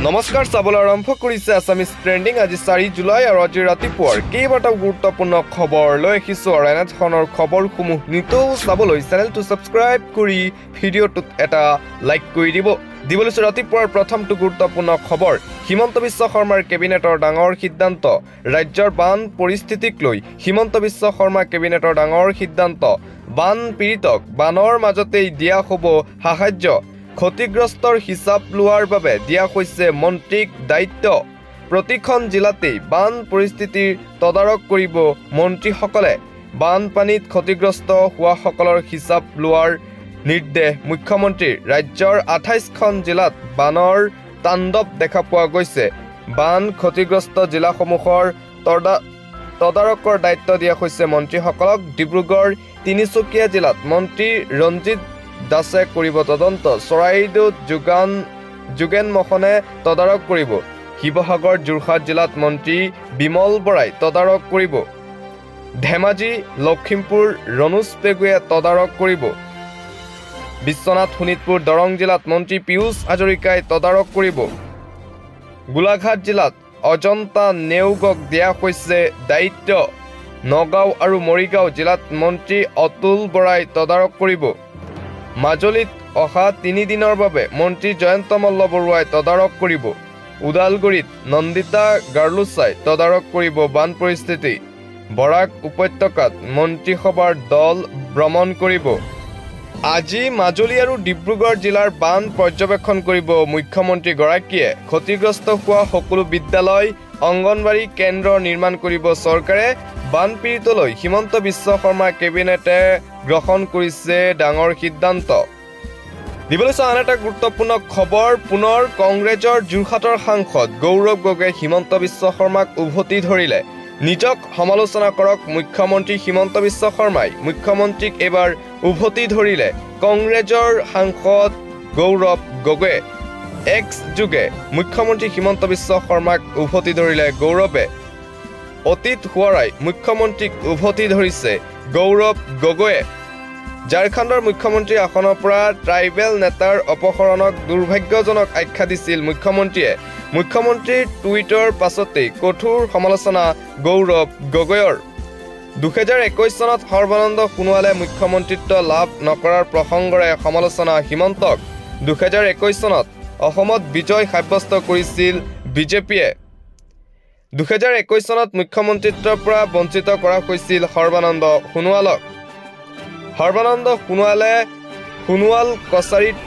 নমস্কাৰ চাবলৈ আৰম্ভ কৰিছে আছামিজ ট্ৰেণ্ডিং আজি 4 জুলাই আৰু আজি ৰাতিপুৱাৰ কেইবাটাও গুৰুত্বপূৰ্ণ খবৰ লৈ আহিছোঁ আৰু এনেধৰণৰ খবৰসমূহ নিতৌ চাবলৈ চেনেলটো ছাবস্ক্ৰাইব কৰি ভিডিঅ'টোত এটা লাইক কৰি দিবলৈ ৰাতিপুৱাৰ প্ৰথমটো গুৰুত্বপূৰ্ণ খবৰ হিমন্ত বিশ্ব শৰ্মাৰ কেবিনেটৰ ডাঙৰ সিদ্ধান্ত ৰাজ্যৰ বান পৰিস্থিতিক লৈ হিমন্ত বিশ্ব শৰ্মা কেবিনেটৰ ডাঙৰ সিদ্ধান্ত বান পীড়িতক বানৰ মাজতেই দিয়া হ'ব সাহায্য ক্ষতিগ্ৰস্তৰ হিচাপ লোৱাৰ বাবে দিয়া হৈছে মন্ত্ৰীক দায়িত্ব প্ৰতিখন জিলাতেই বান পৰিস্থিতিৰ তদাৰক কৰিব মন্ত্ৰীসকলে বানপানীত ক্ষতিগ্ৰস্ত হোৱাসকলৰ হিচাপ লোৱাৰ নিৰ্দেশ মুখ্যমন্ত্ৰীৰ ৰাজ্যৰ 28খন জিলাত বানৰ তাণ্ডৱ দেখা পোৱা গৈছে বান ক্ষতিগ্ৰস্ত জিলাসমূহৰ তদাৰকৰ দায়িত্ব দিয়া হৈছে মন্ত্ৰীসকলক ডিব্ৰুগড় তিনিচুকীয়া জিলাত মন্ত্ৰী ৰঞ্জিত দাসে কৰিব তদন্ত চৰাইদেউত যোগেন মোহনে তদাৰক কৰিব শিৱসাগৰ যোৰহাট জিলাত মন্ত্ৰী বিমল বৰাই তদাৰক কৰিব ধেমাজি লখিমপুৰ ৰনোজ পেগুৱে তদাৰক কৰিব বিশ্বনাথ শোণিতপুৰ দৰং জিলাত মন্ত্ৰী পীয়ুষ হাজৰিকাই তদাৰক কৰিব গোলাঘাট জিলাত অজন্তা নেওগক দিয়া হৈছে দায়িত্ব নগাঁও আৰু মৰিগাঁও জিলাত মন্ত্ৰী অতুল বৰাই তদাৰক কৰিব মাজুলীত অহা 3 দিনৰ বাবে মন্ত্ৰী জয়ন্ত মল্ল বৰুৱাই তদাৰক কৰিব উদালগুৰিত নন্দিতা গাৰ্লুচাই তদাৰক কৰিব বান পৰিস্থিতি বৰাক উপত্যকাত মন্ত্ৰীসভাৰ দল ভ্ৰমণ কৰিব আজি মাজুলী আৰু ডিব্ৰুগড় জিলাৰ বান পৰ্যবেক্ষণ কৰিব মুখ্যমন্ত্ৰীগৰাকীয়ে ক্ষতিগ্ৰস্ত হোৱা সকলো বিদ্যালয় অংগনবাড়ী কেন্দ্ৰ নিৰ্মাণ কৰিব চৰকাৰে বান পীড়িতলৈ হিমন্ত বিশ্ব শৰ্মা কেবিনেটে গ্ৰহণ কৰিছে ডাঙৰ সিদ্ধান্ত দিবলৈ আন এটা গুৰুত্বপূৰ্ণ খবৰ পুনৰ কংগ্ৰেছৰ যোৰহাটৰ সাংসদ গৌৰৱ গগৈয়ে হিমন্ত বিশ্ব শৰ্মাক উভতি ধৰিলে নিজক সমালোচনা কৰক মুখ্যমন্ত্ৰী হিমন্ত বিশ্ব শৰ্মাই মুখ্যমন্ত্ৰীক এবাৰ উভতি ধৰিলে কংগ্ৰেছৰ সাংসদ গৌৰৱ গগৈয়ে এক্স যোগে মুখ্যমন্ত্ৰী হিমন্ত বিশ্ব শৰ্মাক উভতি ধৰিলে গৌৰৱে অতীত হোৱাৰাই মুখ্যমন্ত্ৰীক উভতি ধৰিছে গৌৰৱ গগৈয়ে ঝাৰখণ্ডৰ মুখ্যমন্ত্ৰী আসনৰ পৰা ট্ৰাইবেল নেতাৰ অপহৰণক দুৰ্ভাগ্যজনক আখ্যা দিছিল মুখ্যমন্ত্ৰীয়ে মুখ্যমন্ত্ৰীৰ টুইটৰ পাছতেই কঠোৰ সমালোচনা গৌৰৱ গগৈৰ 2021 চনত সৰ্বানন্দ সোণোৱালে মুখ্যমন্ত্ৰীত্ব লাভ নকৰাৰ প্ৰসংগৰে সমালোচনা হিমন্তক 2021 চনত অসমত বিজয় সাব্যস্ত কৰিছিল বিজেপিয়ে 2021 চনত মুখ্যমন্ত্ৰীত্বৰ পৰা বঞ্চিত কৰা হৈছিল সৰ্বানন্দ সোণোৱালক সৰ্বানন্দ সোণোৱালে সোণোৱাল কছাৰীত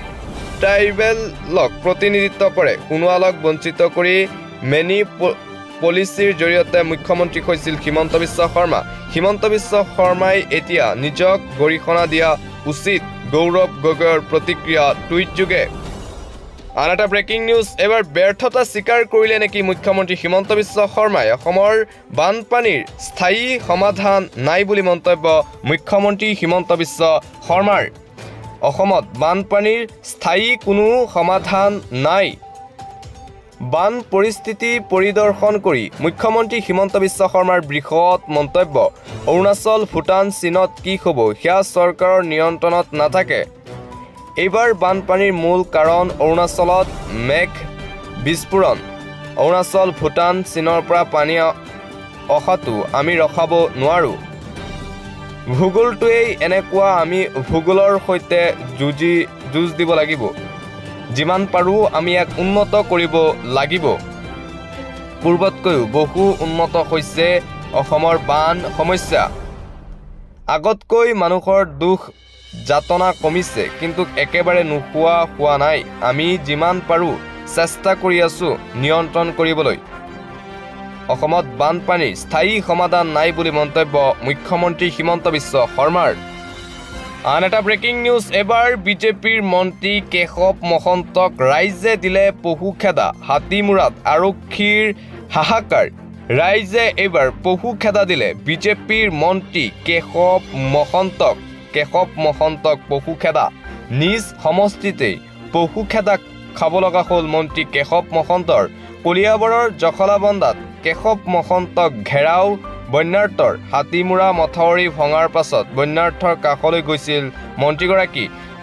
ট্ৰাইবেলক প্ৰতিনিধিত্ব কৰে সোণোৱালক বঞ্চিত কৰি মেনি পলিচিৰ জৰিয়তে মুখ্যমন্ত্ৰী হৈছিল হিমন্ত বিশ্ব শৰ্মাই এতিয়া নিজক গৰিহণা দিয়া উচিত গৌৰৱ গগৈৰ প্ৰতিক্ৰিয়া টুইট যোগে আন এটা ব্ৰেকিং নিউজ এবাৰ ব্যৰ্থতা স্বীকাৰ কৰিলে নেকি মুখ্যমন্ত্ৰী হিমন্ত বিশ্ব শৰ্মাই অসমৰ বানপানীৰ স্থায়ী সমাধান নাই বুলি মন্তব্য মুখ্যমন্ত্ৰী হিমন্ত বিশ্ব শৰ্মাৰ অসমত বানপানীৰ স্থায়ী কোনো সমাধান নাই বান পৰিস্থিতি পৰিদৰ্শন কৰি মুখ্যমন্ত্ৰী হিমন্ত বিশ্ব শৰ্মাৰ বৃহৎ মন্তব্য অৰুণাচল ভূটান চীনত কি হ'ব সেয়া চৰকাৰৰ নিয়ন্ত্ৰণত নাথাকে এইবাৰ বানপানীৰ মূল কাৰণ অৰুণাচলত মেঘ বিস্ফোৰণ অৰুণাচল ভূটান চীনৰ পৰা পানী অহাটো আমি ৰখাব নোৱাৰোঁ ভূগোলটোৱেই এনেকুৱা আমি ভূগোলৰ সৈতে যুঁজ দিব লাগিব যিমান পাৰোঁ আমি ইয়াক উন্নত কৰিব লাগিব পূৰ্বতকৈও বহু উন্নত হৈছে অসমৰ বান সমস্যা আগতকৈ মানুহৰ দুখ যাতনা কমিছে কিন্তু একেবাৰে নোহোৱা হোৱা নাই আমি যিমান পাৰোঁ চেষ্টা কৰি আছোঁ নিয়ন্ত্ৰণ কৰিবলৈ অসমত বানপানীৰ স্থায়ী সমাধান নাই বুলি মন্তব্য মুখ্যমন্ত্ৰী হিমন্ত বিশ্ব শৰ্মাৰ আন এটা ব্ৰেকিং নিউজ এবাৰ বিজেপিৰ মন্ত্ৰী কেশৱ মহন্তক ৰাইজে দিলে পহুখেদা হাতীমূৰাত আৰক্ষীৰ হাহাকাৰ ৰাইজে এইবাৰ পহুখেদা দিলে বিজেপিৰ মন্ত্ৰী কেশৱ মহন্তক পহুখেদা নিজ সমষ্টিতেই পহুখেদা খাব লগা হ'ল মন্ত্ৰী কেশৱ মহন্তৰ কলিয়াবৰৰ জখলাবন্দাত কেশৱ মহন্তক ঘেৰাও বন্যাৰ্থৰ হাতীমূৰা মথাউৰি ভঙাৰ পাছত বন্যাৰ্থৰ কাষলৈ গৈছিল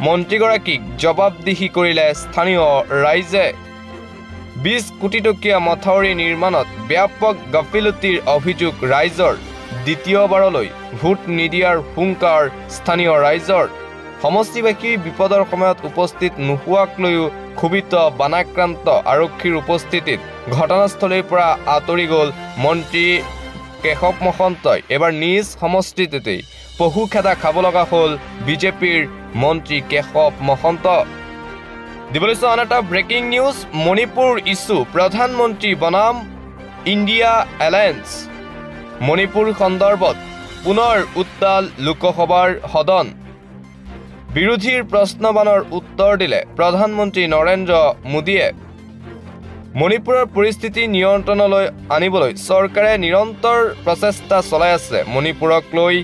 মন্ত্ৰীগৰাকীক জবাবদিহি কৰিলে স্থানীয় ৰাইজে 20 কোটি টকীয়া মথাউৰি নিৰ্মাণত ব্যাপক গাফিলতিৰ অভিযোগ ৰাইজৰ দ্বিতীয়বাৰলৈ ভোট নিদিয়াৰ হুংকাৰ স্থানীয় ৰাইজৰ সমষ্টিবাসী বিপদৰ সময়ত উপস্থিত নোহোৱাক লৈও ক্ষোভিত বানাক্ৰান্ত আৰক্ষীৰ উপস্থিতিত ঘটনাস্থলীৰ পৰা আঁতৰি গ'ল মন্ত্ৰী কেশৱ মহন্তই এবাৰ নিজ সমষ্টিতেই পহু খেদা খাব লগা হ'ল বিজেপিৰ মন্ত্ৰী কেশৱ মহন্ত দিবলৈ আন এটা ব্ৰেকিং নিউজ মণিপুৰ ইছ্যু প্ৰধানমন্ত্ৰী বনাম ইণ্ডিয়া এলায়েন্স মণিপুৰ সন্দৰ্ভত পুনৰ উত্তাল লোকসভাৰ সদন বিৰোধীৰ প্ৰশ্নবাণৰ উত্তৰ দিলে প্ৰধানমন্ত্ৰী নৰেন্দ্ৰ মোদীয়ে মণিপুৰৰ পৰিস্থিতি নিয়ন্ত্ৰণলৈ আনিবলৈ চৰকাৰে নিৰন্তৰ প্ৰচেষ্টা চলাই আছে মণিপুৰক লৈ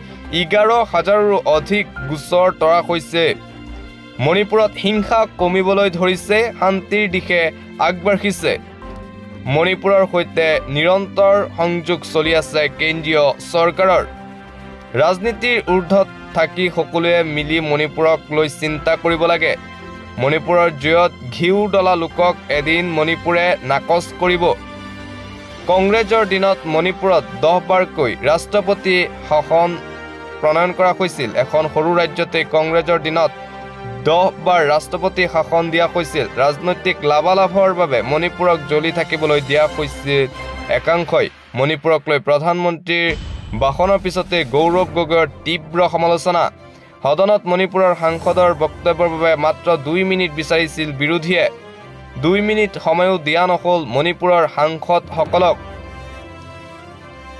11,000ৰো অধিক গোচৰ তৰা হৈছে মণিপুৰত হিংসা কমিবলৈ ধৰিছে শান্তিৰ দিশে আগবাঢ়িছে মণিপুৰৰ সৈতে নিৰন্তৰ সংযোগ চলি আছে কেন্দ্ৰীয় চৰকাৰৰ ৰাজনীতিৰ ঊৰ্ধত থাকি সকলোৱে মিলি মণিপুৰক লৈ চিন্তা কৰিব লাগে মণিপুৰৰ জয়ত ঘিউ ডলা লোকক এদিন মণিপুৰে নাকচ কৰিব কংগ্ৰেছৰ দিনত মণিপুৰত 10 বাৰকৈ ৰাষ্ট্ৰপতি শাসন প্ৰণয়ন কৰা হৈছিল এখন সৰু ৰাজ্যতে কংগ্ৰেছৰ দিনত 10 বাৰ ৰাষ্ট্ৰপতি শাসন দিয়া হৈছিল ৰাজনৈতিক লাভালাভৰ বাবে মণিপুৰক জ্বলি থাকিবলৈ দিয়া হৈছিল একাংশই মণিপুৰক লৈ প্ৰধানমন্ত্ৰীৰ ভাষণৰ পিছতে গৌৰৱ গগৈৰ তীব্ৰ সমালোচনা সদনত মণিপুৰৰ সাংসদৰ বক্তব্যৰ বাবে মাত্ৰ 2 মিনিট বিচাৰিছিল বিৰোধীয়ে 2 মিনিট সময়ও দিয়া নহল মণিপুৰৰ সাংসদসকলক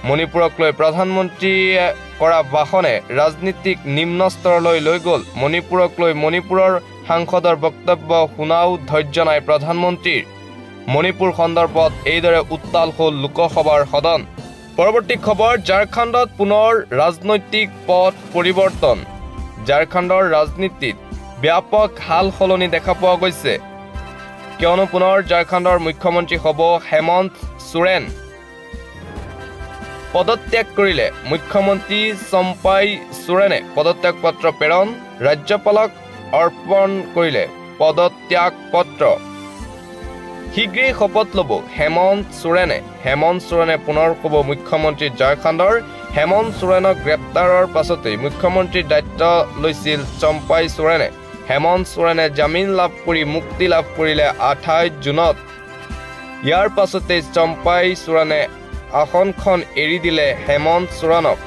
মণিপুৰক লৈ প্ৰধানমন্ত্ৰীয়ে কৰা ভাষণে ৰাজনীতিক নিম্ন স্তৰলৈ লৈ গ'ল মণিপুৰক লৈ মণিপুৰৰ সাংসদৰ বক্তব্য শুনাও ধৈৰ্য নাই প্ৰধানমন্ত্ৰীৰ মণিপুৰ সন্দৰ্ভত এইদৰে উত্তাল হ'ল লোকসভাৰ সদন পৰৱৰ্তী খবৰ ঝাৰখণ্ডত পুনৰ ৰাজনৈতিক পথ পৰিৱৰ্তন ঝাৰখণ্ডৰ ৰাজনীতিত ব্যাপক হাল সলনি দেখা পোৱা গৈছে কিয়নো পুনৰ ঝাৰখণ্ডৰ মুখ্যমন্ত্ৰী হ'ব হেমন্ত সোৰেন পদত্যাগ কৰিলে মুখ্যমন্ত্ৰী চম্পাই সোৰেনে পদত্যাগ পত্ৰ প্ৰেৰণ ৰাজ্যপালক অৰ্পণ কৰিলে পদত্যাগ পত্ৰ শীঘ্ৰেই শপত ল'ব হেমন্ত সোৰেনে পুনৰ হ'ব মুখ্যমন্ত্ৰী ঝাৰখণ্ডৰ হেমন্ত সোৰেনক গ্ৰেপ্তাৰৰ পাছতেই মুখ্যমন্ত্ৰীৰ দায়িত্ব লৈছিল চম্পাই সোৰেনে হেমন্ত সোৰেনে জামিন লাভ কৰি মুক্তি লাভ কৰিলে 28 জুনত ইয়াৰ পাছতেই চম্পাই সোৰেনে আসনখন এৰি দিলে হেমন্ত সোৰেনক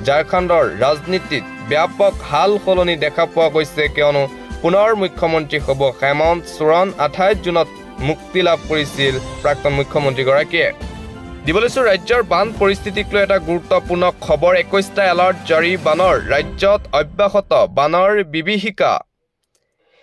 ঝাৰখণ্ডৰ ৰাজনীতিত ব্যাপক হাল সলনি দেখা পোৱা গৈছে কিয়নো পুনৰ মুখ্যমন্ত্ৰী হ'ব হেমন্ত সোৰেন 28 জুনত মুক্তি লাভ কৰিছিল প্ৰাক্তন মুখ্যমন্ত্ৰীগৰাকীয়ে দিবলৈছো ৰাজ্যৰ বান পৰিস্থিতিক লৈ এটা গুৰুত্বপূৰ্ণ খবৰ 21টা এলাৰ্ট জাৰি বানৰ ৰাজ্যত অব্যাহত বানৰ বিভীষিকা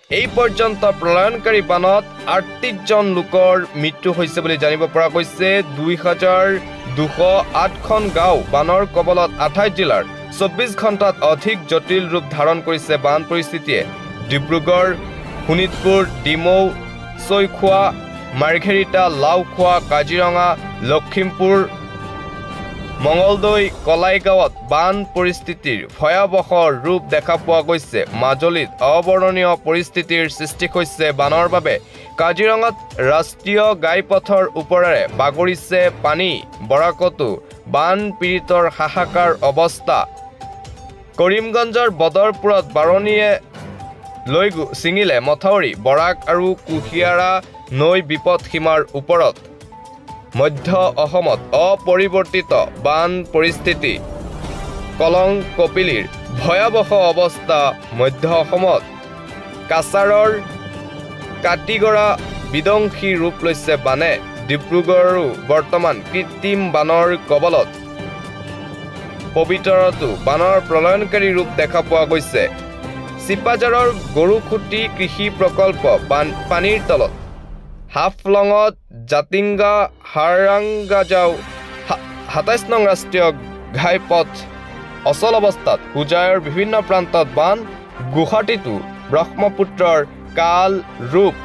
এই পৰ্যন্ত প্ৰলয়নকাৰী বানত 38 জন লোকৰ মৃত্যু হৈছে বুলি জানিব পৰা গৈছে 2208খন গাঁও বানৰ কবলত 28 জিলাৰ 24 ঘণ্টাত অধিক জটিল ৰূপ ধাৰণ কৰিছে বান পৰিস্থিতিয়ে ডিব্ৰুগড় শোণিতপুৰ ডিমৌ চৈখোৱা মাৰ্ঘেৰিটা লাওখোৱা কাজিৰঙা লখিমপুৰ মঙলদৈ কলাইগাঁৱত বান পৰিস্থিতিৰ ভয়াৱহ ৰূপ দেখা পোৱা গৈছে মাজুলীত অবৰ্ণনীয় পৰিস্থিতিৰ সৃষ্টি হৈছে বানৰ বাবে কাজিৰঙাত ৰাষ্ট্ৰীয় ঘাইপথৰ ওপৰেৰে বাগৰিছে পানী বৰাকতো বান পীড়িতৰ হাহাকাৰ অৱস্থা কৰিমগঞ্জৰ বদৰপুৰত বাৰণীয়ে লৈ ছিঙিলে মথাউৰি বৰাক আৰু কুহিয়াৰা নৈ বিপদ সীমাৰ ওপৰত মধ্য অসমত অপৰিৱৰ্তিত বান পৰিস্থিতি কলং কপিলীৰ ভয়াৱহ অৱস্থা মধ্য অসমত কাছাৰৰ কাটিগৰা বিধ্বংসী ৰূপ লৈছে বানে ডিব্ৰুগড়ৰো বৰ্তমান কৃত্ৰিম বানৰ কবলত পবিতৰতো বানৰ প্ৰলয়নকাৰী ৰূপ দেখা পোৱা গৈছে চিপাঝাৰৰ গৰুখুটি কৃষি প্ৰকল্প পানীৰ তলত হাফলঙত জাতিংগা হাৰাংগাজাও 27 নং ৰাষ্ট্ৰীয় ঘাইপথ অচল অৱস্থাত হোজাইৰ বিভিন্ন প্ৰান্তত বান গুৱাহাটীতো ব্ৰহ্মপুত্ৰৰ কাল ৰূপ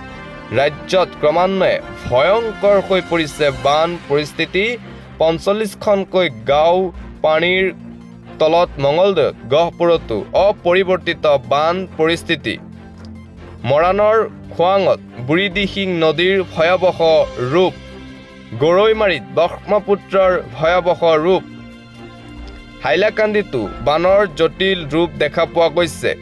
ৰাজ্যত ক্ৰমান্বয়ে ভয়ংকৰ হৈ পৰিছে বান পৰিস্থিতি 45খনকৈ গাঁও পানীৰ তলত মঙলদৈত গহপুৰতো অপৰিৱৰ্তিত বান পৰিস্থিতি মৰাণৰ খোৱাঙত বুঢ়ীদিহিং নদীৰ ভয়াৱহ ৰূপ গৰৈমাৰীত ব্ৰহ্মপুত্ৰৰ ভয়াৱহ ৰূপ হাইলাকান্দিতো বানৰ জটিল ৰূপ দেখা পোৱা গৈছে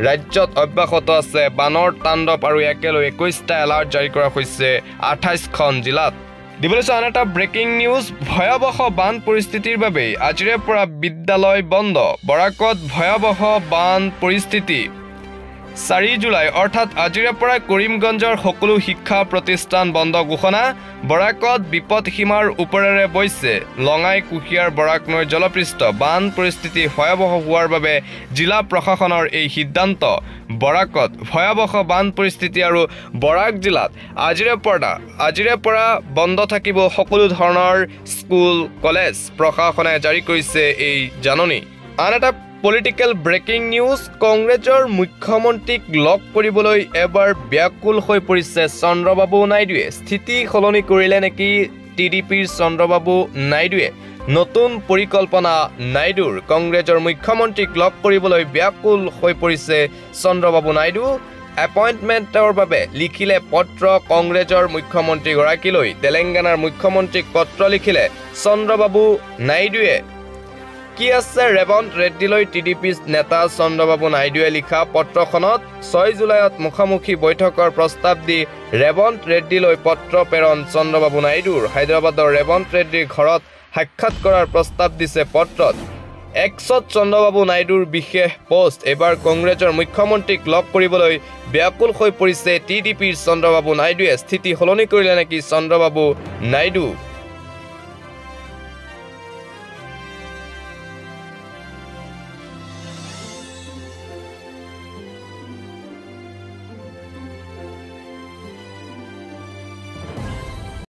ৰাজ্যত অব্যাহত আছে বানৰ তাণ্ডৱ আৰু একেলৈ 21টা এলাৰ্ট জাৰি কৰা হৈছে 28খন জিলাত দিবলৈ আন এটা ব্ৰেকিং নিউজ ভয়াৱহ বান পৰিস্থিতিৰ বাবে আজিৰে পৰা বিদ্যালয় বন্ধ বৰাকত ভয়াৱহ বান পৰিস্থিতি 4 জুলাই অৰ্থাৎ আজিৰে পৰা কৰিমগঞ্জৰ সকলো শিক্ষা প্ৰতিষ্ঠান বন্ধ ঘোষণা বৰাকত বিপদ সীমাৰ ওপৰেৰে বৈছে লঙাই কুহিয়াৰ বৰাক নৈৰ জলপৃষ্ঠ বান পৰিস্থিতি ভয়াৱহ হোৱাৰ বাবে জিলা প্ৰশাসনৰ এই সিদ্ধান্ত বৰাকত ভয়াৱহ বান পৰিস্থিতি আৰু বৰাক জিলাত আজিৰে পৰা বন্ধ থাকিব সকলো ধৰণৰ স্কুল কলেজ প্ৰশাসনে জাৰি কৰিছে এই জাননী আন এটা পলিটিকেল ব্ৰেকিং নিউজ কংগ্ৰেছৰ মুখ্যমন্ত্ৰীক লগ কৰিবলৈ এবাৰ ব্যাকুল হৈ পৰিছে চন্দ্ৰবাবু নাইডুৱে স্থিতি সলনি কৰিলে নেকি টিডিপিৰ চন্দ্ৰবাবু নাইডুৱে নতুন পৰিকল্পনা নাইডুৰ কংগ্ৰেছৰ মুখ্যমন্ত্ৰীক লগ কৰিবলৈ ব্যাকুল হৈ পৰিছে চন্দ্ৰবাবু নাইডু এপইণ্টমেণ্টৰ বাবে লিখিলে পত্ৰ কংগ্ৰেছৰ মুখ্যমন্ত্ৰীগৰাকীলৈ তেলেংগানাৰ মুখ্যমন্ত্ৰীক পত্ৰ লিখিলে চন্দ্ৰবাবু নাইডুৱে কি আছে ৰেৱন্ত ৰেড্ডিলৈ টিডিপি নেতা চন্দ্ৰবাবু নাইডুৱে লিখা পত্ৰখনত 6 জুলাইত মুখামুখি বৈঠকৰ প্ৰস্তাৱ দি ৰেৱন্ত ৰেড্ডিলৈ পত্ৰ প্ৰেৰণ চন্দ্ৰবাবু নাইডুৰ হায়দৰাবাদৰ ৰেৱন্ত ৰেড্ডিৰ ঘৰত সাক্ষাৎ কৰাৰ প্ৰস্তাৱ দিছে পত্ৰত এক্সত চন্দ্ৰবাবু নাইডুৰ বিশেষ পোষ্ট এবাৰ কংগ্ৰেছৰ মুখ্যমন্ত্ৰীক লগ কৰিবলৈ ব্যাকুল হৈ পৰিছে টিডিপিৰ চন্দ্ৰবাবু নাইডুৱে স্থিতি সলনি কৰিলে নেকি চন্দ্ৰবাবু নাইডু